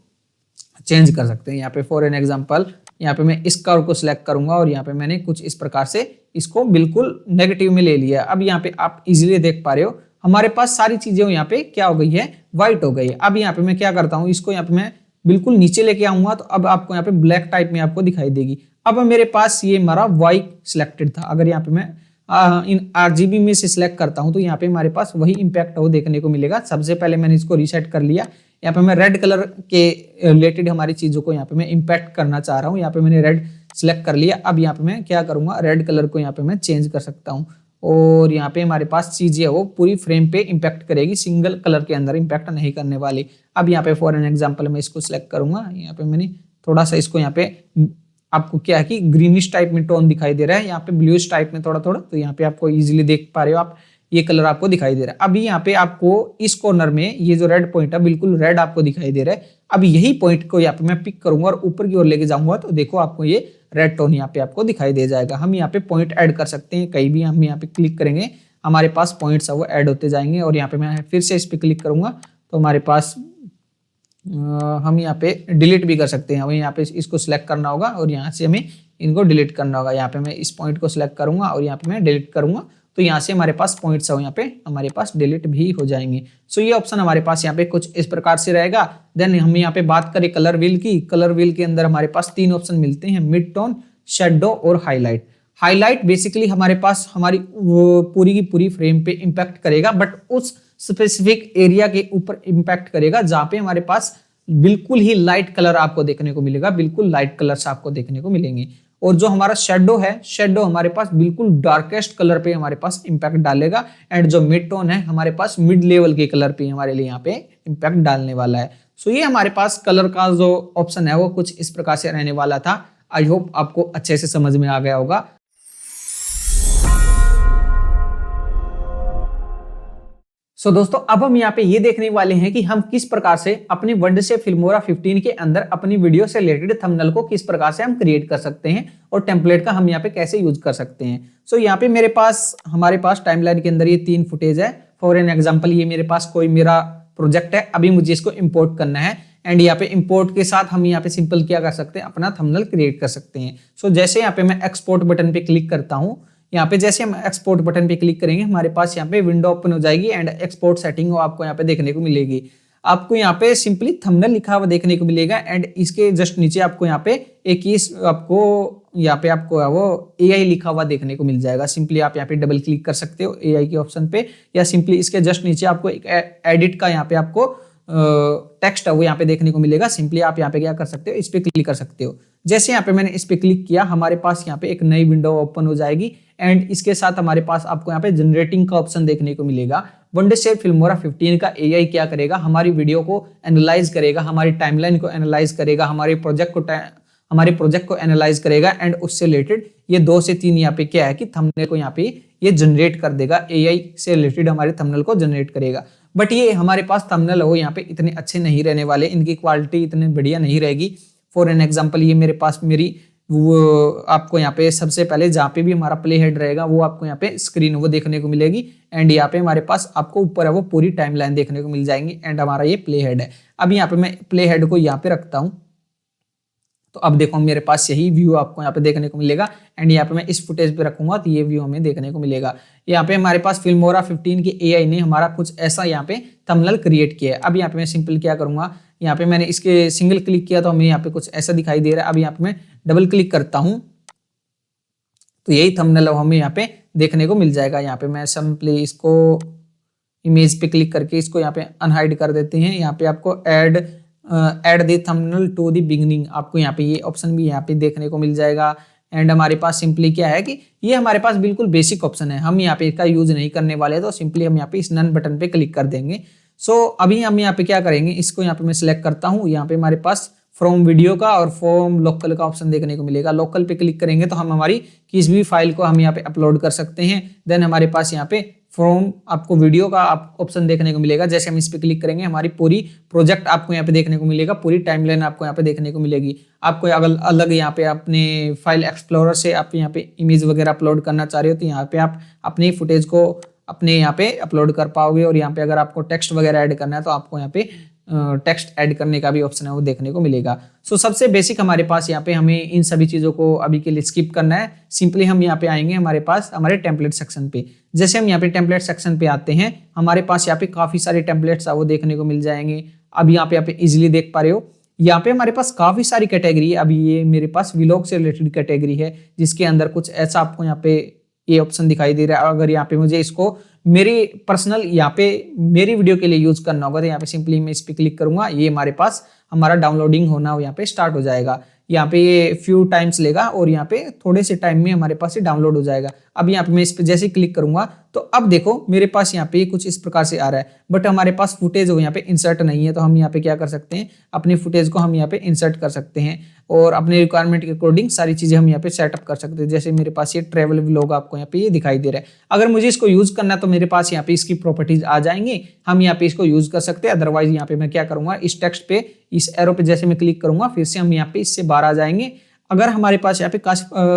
चेंज कर सकते हैं। यहाँ पे फॉर एन एग्जांपल यहाँ पे मैं इस कर्व को सिलेक्ट करूंगा और यहाँ पे मैंने कुछ इस प्रकार से इसको बिल्कुल नेगेटिव में ले लिया। अब यहाँ पे आप इजीली देख पा रहे हो हमारे पास सारी चीजें यहाँ पे क्या हो गई है, व्हाइट हो गई है। अब यहाँ पे मैं क्या करता हूँ, इसको यहाँ पे मैं बिल्कुल नीचे लेके आऊंगा तो अब आपको यहाँ पे ब्लैक टाइप में आपको दिखाई देगी। अब मेरे पास ये हमारा वाइट सिलेक्टेड था, अगर यहाँ पे मैं इन RGB में से सिलेक्ट करता हूँ तो यहाँ पे हमारे पास वही इंपैक्ट हो देखने को मिलेगा। सबसे पहले मैंने इसको रीसेट कर लिया। यहाँ पे मैं रेड कलर के रिलेटेड हमारी चीजों को यहाँ पे मैं इंपैक्ट करना चाह रहा हूँ। यहाँ पे मैंने रेड सिलेक्ट कर लिया। अब यहाँ पे मैं क्या करूंगा, रेड कलर को यहाँ पे मैं चेंज कर सकता हूँ और यहाँ पे हमारे पास चीजें वो पूरी फ्रेम पे इम्पैक्ट करेगी, सिंगल कलर के अंदर इम्पैक्ट नहीं करने वाली। अब यहाँ पे फॉर एन एग्जाम्पल मैं इसको सिलेक्ट करूंगा, यहाँ पे मैंने थोड़ा सा इसको यहाँ पे आपको क्या है कि ग्रीनिश टाइप में टोन दिखाई दे रहा है, यहाँ पे ब्लूइश टाइप में थोड़ा थोड़ा, तो यहाँ पे आपको इजीली देख पा रहे हो आप, ये कलर आपको दिखाई दे रहा है। अभी यहाँ पे आपको इस कॉर्नर में ये जो रेड पॉइंट है बिल्कुल रेड आपको दिखाई दे रहा है। अब यही पॉइंट को यहाँ पे मैं पिक करूंगा और ऊपर की ओर लेके जाऊंगा तो देखो आपको ये रेड टोन यहाँ पे आपको दिखाई दे जाएगा। हम यहाँ पे पॉइंट ऐड कर सकते हैं, कहीं भी हम यहाँ पे क्लिक करेंगे हमारे पास पॉइंट्स है वो ऐड होते जाएंगे। और यहाँ पे मैं फिर से इस पे क्लिक करूंगा तो हमारे पास हम यहाँ पे डिलीट भी कर सकते हैं। हमें यहाँ पे इसको सिलेक्ट करना होगा और यहाँ से हमें इनको डिलीट करना होगा। यहाँ पे मैं इस पॉइंट को सिलेक्ट करूंगा और यहाँ पे मैं डिलीट करूंगा तो यहाँ से हमारे पास पॉइंट्स है यहाँ पे हमारे पास डिलीट भी हो जाएंगे। सो ये ऑप्शन हमारे पास यहाँ पे कुछ इस प्रकार से रहेगा। देन हम यहाँ पे बात करें कलर व्हील की, कलर व्हील के अंदर हमारे पास 3 ऑप्शन मिलते हैं, मिड टोन, शेडो और हाईलाइट। हाईलाइट बेसिकली हमारे पास हमारी पूरी की पूरी फ्रेम पे इम्पैक्ट करेगा, बट उस स्पेसिफिक एरिया के ऊपर इम्पैक्ट करेगा जहाँ पे हमारे पास बिल्कुल ही लाइट कलर आपको देखने को मिलेगा, बिल्कुल लाइट कलर्स आपको देखने को मिलेंगे। और जो हमारा शेडो है, शेडो हमारे पास बिल्कुल डार्केस्ट कलर पे हमारे पास इम्पैक्ट डालेगा। एंड जो मिड टोन है हमारे पास मिड लेवल के कलर पे हमारे लिए यहाँ पे इम्पैक्ट डालने वाला है। सो ये हमारे पास कलर का जो ऑप्शन है वो कुछ इस प्रकार से रहने वाला था। आई होप आपको अच्छे से समझ में आ गया होगा। सो दोस्तों अब हम यहाँ पे ये देखने वाले हैं कि हम किस प्रकार से अपनी वंडरशेप फिल्मोरा 15 के अंदर अपनी वीडियो से रिलेटेड थंबनेल को किस प्रकार से हम क्रिएट कर सकते हैं और टेम्पलेट का हम यहाँ पे कैसे यूज कर सकते हैं। सो यहाँ पे हमारे पास टाइमलाइन के अंदर ये 3 फुटेज है। फॉर एन एग्जांपल ये मेरे पास कोई मेरा प्रोजेक्ट है, अभी मुझे इसको इंपोर्ट करना है एंड यहाँ पे इंपोर्ट के साथ हम यहाँ पे सिंपल क्या कर सकते हैं, अपना थंबनेल क्रिएट कर सकते हैं। सो जैसे यहाँ पे मैं एक्सपोर्ट बटन पे क्लिक करता हूँ, यहाँ पे जैसे हम एक्सपोर्ट बटन पे क्लिक करेंगे हमारे पास यहाँ पे विंडो ओपन हो जाएगी एंड एक्सपोर्ट सेटिंग आपको यहाँ पे देखने को मिलेगी। आपको यहाँ पे सिंपली थंबनेल लिखा हुआ देखने को मिलेगा एंड इसके जस्ट नीचे आपको यहाँ पे एक ही आपको वो AI लिखा हुआ देखने को मिल जाएगा। सिंपली आप यहाँ पे डबल क्लिक कर सकते हो AI के ऑप्शन पे, या सिंपली इसके जस्ट नीचे आपको एक एडिट का यहाँ पे आपको टेक्स्ट है वो यहाँ पे देखने को मिलेगा। सिंपली आप यहाँ पे क्या कर सकते हो, इस पे क्लिक कर सकते हो। जैसे यहाँ पे मैंने इस पे क्लिक किया हमारे पास यहाँ पे एक नई विंडो ओपन हो जाएगी एंड इसके साथ हमारे पास आपको यहाँ पे जनरेटिंग का ऑप्शन देखने को मिलेगा। वंडरशेप फिल्मोरा 15 का AI क्या करेगा, हमारी वीडियो को एनालाइज करेगा, हमारी टाइमलाइन को एनालाइज करेगा, हमारे प्रोजेक्ट को एनालाइज करेगा एंड उससे रिलेटेड ये 2 से 3 यहाँ पे क्या है कि थंबनेल को यहाँ पे ये जनरेट कर देगा। AI से रिलेटेड हमारे थंबनेल को जनरेट करेगा। बट ये हमारे पास थंबनेल हो यहाँ पे इतने अच्छे नहीं रहने वाले, इनकी क्वालिटी इतनी बढ़िया नहीं रहेगी। फॉर एन एग्जांपल ये मेरे पास मेरी वो आपको यहाँ पे सबसे पहले जहाँ पे भी हमारा प्ले हेड रहेगा वो आपको यहाँ पे स्क्रीन वो देखने को मिलेगी एंड यहाँ पे हमारे पास आपको ऊपर है वो पूरी टाइमलाइन देखने को मिल जाएंगी एंड हमारा ये प्ले हेड है। अब यहाँ पे मैं प्ले हेड को यहाँ पे रखता हूँ तो अब देखो मेरे पास यही व्यू आपको यहाँ पे देखने को मिलेगा एंड यहाँ पे मैं इस फुटेज पे रखूंगा तो ये व्यू हमें देखने को मिलेगा। यहाँ पे हमारे पास फिल्मोरा 15 की AI ने हमारा कुछ ऐसा यहाँ पे थंबनेल क्रिएट किया है। अब यहाँ पे मैं सिंपल क्या करूंगा, यहाँ पे मैंने इसके सिंगल क्लिक किया तो हमें यहाँ पे कुछ ऐसा दिखाई दे रहा है। अब यहाँ पे मैं डबल क्लिक करता हूँ तो यही थंबनेल हमें यहाँ पे देखने को मिल जाएगा। यहाँ पे मैं सिंपली इसको इमेज पे क्लिक करके इसको यहाँ पे अनहाइड कर देते हैं। यहाँ पे आपको add the thumbnail to the beginning, आपको यहाँ पे ये ऑप्शन भी यहाँ पे देखने को मिल जाएगा। एंड हमारे पास सिंपली क्या है कि ये हमारे पास बिल्कुल बेसिक ऑप्शन है, हम यहाँ पे इसका यूज नहीं करने वाले, तो सिंपली हम यहाँ पे इस नन बटन पे क्लिक कर देंगे। सो अभी हम यहाँ पे क्या करेंगे, इसको यहाँ पे मैं सिलेक्ट करता हूँ। यहाँ पे हमारे पास फ्रॉम वीडियो का और फ्रॉम लोकल का ऑप्शन देखने को मिलेगा। लोकल पे क्लिक करेंगे तो हम हमारी किसी भी फाइल को हम यहाँ पे अपलोड कर सकते हैं। देन हमारे पास यहाँ पे फ्रॉम आपको वीडियो का ऑप्शन देखने को मिलेगा। जैसे हम इस पे क्लिक करेंगे हमारी पूरी प्रोजेक्ट आपको यहाँ पे देखने को मिलेगा, पूरी टाइमलाइन आपको यहाँ पे देखने को मिलेगी। आपको अलग यहाँ पे अपने फाइल एक्सप्लोरर से आप यहाँ पे इमेज वगैरह अपलोड करना चाह रहे हो तो यहाँ पे आप अपनी फुटेज को अपने यहाँ पे अपलोड कर पाओगे। और यहाँ पे अगर आपको टेक्स्ट वगैरह ऐड करना है तो आपको यहाँ पे टेक्स्ट ऐड करने का भी ऑप्शन है वो देखने को मिलेगा। सो सबसे बेसिक हमारे पास यहाँ पे हमें इन सभी चीज़ों को अभी के लिए स्किप करना है। सिंपली हम यहाँ पे आएंगे हमारे पास हमारे टेम्पलेट सेक्शन पे। जैसे हम यहाँ पे टेम्पलेट सेक्शन पे आते हैं हमारे पास यहाँ पे काफ़ी सारे टेम्पलेट्स वो देखने को मिल जाएंगे। अब यहाँ पे इजिली देख पा रहे हो, यहाँ पे हमारे पास काफ़ी सारी कैटेगरी है। अभी ये मेरे पास व्लॉग से रिलेटेड कैटेगरी है जिसके अंदर कुछ ऐसा आपको यहाँ पे ये ऑप्शन दिखाई दे रहा है। अगर यहाँ पे मुझे इसको मेरी पर्सनल यहाँ पे मेरी वीडियो के लिए यूज करना होगा तो यहाँ पे सिंपली मैं इस पे क्लिक करूंगा। ये हमारे पास हमारा डाउनलोडिंग होना यहाँ पे स्टार्ट हो जाएगा। यहाँ पे ये फ्यू टाइम्स लेगा और यहाँ पे थोड़े से टाइम में हमारे पास ये डाउनलोड हो जाएगा। अब यहाँ पे मैं इस पे जैसे क्लिक करूंगा तो अब देखो मेरे पास यहाँ पे कुछ इस प्रकार से आ रहा है, बट हमारे पास फुटेज हो यहाँ पे इंसर्ट नहीं है। तो हम यहाँ पे क्या कर सकते हैं, अपनी फुटेज को हम यहाँ पे इंसर्ट कर सकते हैं और अपने रिक्वायरमेंट के अकॉर्डिंग सारी चीजें हम यहाँ पे सेटअप कर सकते हैं। जैसे मेरे पास ये ट्रैवल व्लॉग आपको यहाँ पे ये दिखाई दे रहा है। अगर मुझे इसको यूज करना है तो मेरे पास यहाँ पे इसकी प्रॉपर्टीज आ जाएंगे, हम यहाँ पे इसको यूज कर सकते हैं। अदरवाइज यहाँ पे मैं क्या करूंगा, इस टेक्स्ट पे इस एरो पे जैसे मैं क्लिक करूंगा फिर से हम यहाँ पे इससे बाहर आ जाएंगे। अगर हमारे पास यहाँ पे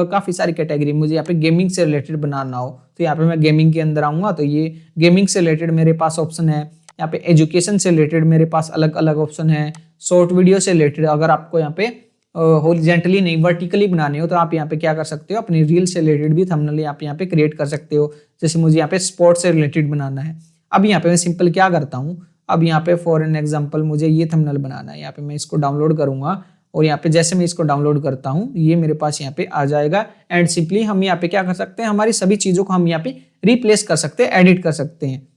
काफी सारी कैटेगरी, मुझे यहाँ पे गेमिंग से रिलेटेड बनाना हो तो यहाँ पे मैं गेमिंग के अंदर आऊंगा तो ये गेमिंग से रिलेटेड मेरे पास ऑप्शन है। यहाँ पे एजुकेशन से रिलेटेड मेरे पास अलग अलग ऑप्शन है। शॉर्ट वीडियो से रिलेटेड अगर आपको यहाँ पे हॉरिजॉन्टली नहीं वर्टिकली बनाने हो तो आप यहाँ पे क्या कर सकते हो, अपनी रील से रिलेटेड भी थंबनेल आप यहाँ पे क्रिएट कर सकते हो। जैसे मुझे यहाँ पे स्पोर्ट्स से रिलेटेड बनाना है, अब यहाँ पे मैं सिंपल क्या करता हूँ, अब यहाँ पे फॉर एन एग्जांपल मुझे ये थंबनेल बनाना है। यहाँ पे मैं इसको डाउनलोड करूंगा और यहाँ पे जैसे मैं इसको डाउनलोड करता हूँ ये मेरे पास यहाँ पे आ जाएगा। एंड सिंपली हम यहाँ पे क्या कर सकते हैं, हमारी सभी चीजों को हम यहाँ पे रिप्लेस कर सकते हैं, एडिट कर सकते हैं।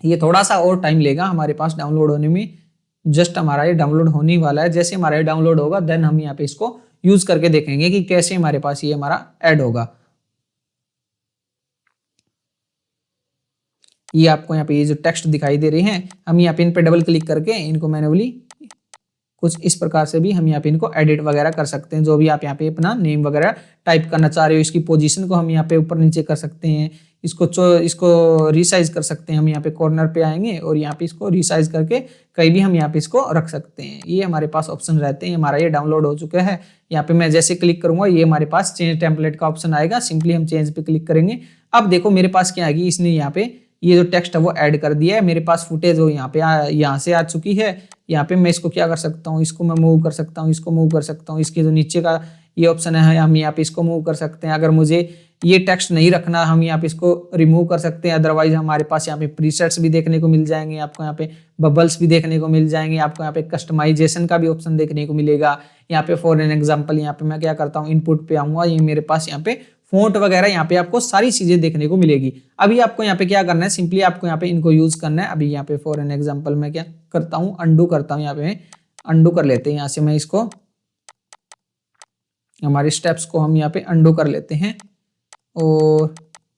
ये थोड़ा सा और टाइम लेगा हमारे पास डाउनलोड होने में, जस्ट हमारा ये डाउनलोड होने वाला है। जैसे हमारा ये डाउनलोड होगा देन हम यहाँ पे इसको यूज करके देखेंगे कि कैसे हमारे पास ये हमारा ऐड होगा। ये आपको यहाँ पे ये जो टेक्स्ट दिखाई दे रहे हैं, हम यहाँ पे इन पे डबल क्लिक करके इनको मैन्युअली कुछ इस प्रकार से भी हम यहाँ पे इनको एडिट वगैरह कर सकते हैं। जो भी आप यहाँ पे अपना नेम वगैरह टाइप करना चाह रहे हो, इसकी पोजीशन को हम यहाँ पे ऊपर नीचे कर सकते हैं, इसको रिसाइज कर सकते हैं। हम यहाँ पे कॉर्नर पे आएंगे और यहाँ पे इसको रिसाइज करके कहीं भी हम यहाँ पे इसको रख सकते हैं। ये हमारे पास ऑप्शन रहते हैं। हमारा ये डाउनलोड हो चुका है। यहाँ पे मैं जैसे क्लिक करूंगा ये हमारे पास चेंज टेम्पलेट का ऑप्शन आएगा, सिंपली हम चेंज पे क्लिक करेंगे। अब देखो मेरे पास क्या आएगी, इसने यहाँ पे ये जो टेक्स्ट है वो ऐड कर दिया है। मेरे पास फुटेज वो यहाँ से आ चुकी है। यहाँ पे मैं इसको क्या कर सकता हूँ, इसको मैं मूव कर सकता हूँ, इसको मूव कर सकता हूँ। इसके जो नीचे का ये ऑप्शन है हम यहाँ पे इसको मूव कर सकते हैं। अगर मुझे ये टेक्स्ट नहीं रखना हम यहाँ पे इसको रिमूव कर सकते हैं। अदरवाइज हमारे पास यहाँ पे प्रीसेट्स भी देखने को मिल जाएंगे, आपको यहाँ पे बबल्स भी देखने को मिल जाएंगे, आपको यहाँ पे कस्टमाइजेशन का भी ऑप्शन देखने को मिलेगा। यहाँ पे फॉर एन एग्जांपल यहाँ पे मैं क्या करता हूँ, इनपुट पे आऊंगा, ये मेरे पास यहाँ पे फॉन्ट वगैरह यहाँ पे आपको सारी चीजें देखने को मिलेगी। अभी आपको यहाँ पे क्या करना है, सिंपली आपको यहाँ पे इनको यूज करना है। अभी यहाँ पे फॉर एन एग्जांपल मैं क्या करता हूँ, अंडू करता हूँ। यहाँ पे अंडू कर लेते हैं, यहाँ से मैं इसको हमारे स्टेप्स को हम यहाँ पे अंडू कर लेते हैं और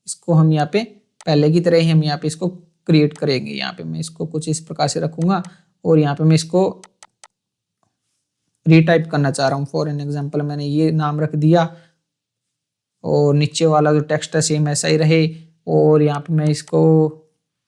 इसको हम यहाँ पे पहले की तरह ही हम यहाँ पे इसको क्रिएट करेंगे। यहाँ पे मैं इसको कुछ इस प्रकार से रखूंगा और यहाँ पे मैं इसको रीटाइप करना चाह रहा हूँ। फॉर एन एग्जांपल मैंने ये नाम रख दिया और नीचे वाला जो टेक्स्ट है सेम ऐसा ही रहे। और यहाँ पे मैं इसको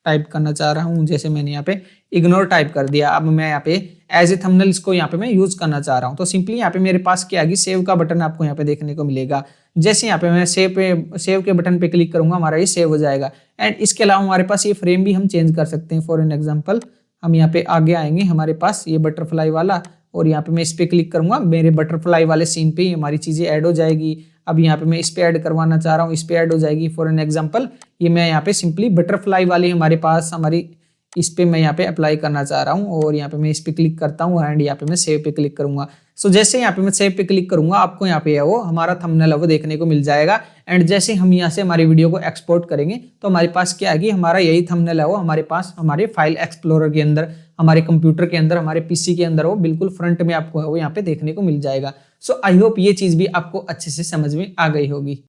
टाइप करना चाह रहा हूँ, जैसे मैंने यहाँ पे इग्नोर टाइप कर दिया। अब मैं यहाँ पे एज ए थंबनेल इसको यहाँ पे मैं यूज करना चाह रहा हूँ। तो सिंपली यहाँ पे मेरे पास क्या आएगी, सेव का बटन आपको यहाँ पे देखने को मिलेगा। जैसे यहाँ पे मैं सेव के बटन पे क्लिक करूंगा हमारा ये सेव हो जाएगा। एंड इसके अलावा हमारे पास ये फ्रेम भी हम चेंज कर सकते हैं। फॉर एन एग्जाम्पल हम यहाँ पे आगे आएंगे, हमारे पास ये बटरफ्लाई वाला, और यहाँ पे मैं इस पे क्लिक करूंगा, मेरे बटरफ्लाई वाले सीन पे ही हमारी चीजें ऐड हो जाएगी। अब यहाँ पे मैं इस पे ऐड करवाना चाह रहा हूँ, इस पे ऐड हो जाएगी। फॉर एन एग्जांपल ये मैं यहाँ पे सिंपली बटरफ्लाई वाली हमारे पास हमारी इस पे मैं यहाँ पे अप्लाई करना चाह रहा हूँ और यहाँ पे मैं इस पे क्लिक करता हूँ एंड यहाँ पे मैं सेव पे क्लिक करूंगा। सो जैसे यहाँ पे मैं सेव पे क्लिक करूंगा आपको यहाँ पे है वो हमारा थंबनेल है वो देखने को मिल जाएगा। एंड जैसे हम यहाँ से हमारी वीडियो को एक्सपोर्ट करेंगे तो हमारे पास क्या आएगी, हमारा यही थंबनेल है वो हमारे पास हमारे फाइल एक्सप्लोरर के अंदर, हमारे कंप्यूटर के अंदर, हमारे पीसी के अंदर वो बिल्कुल फ्रंट में आपको है वो यहाँ पे देखने को मिल जाएगा। सो आई होप ये चीज भी आपको अच्छे से समझ में आ गई होगी।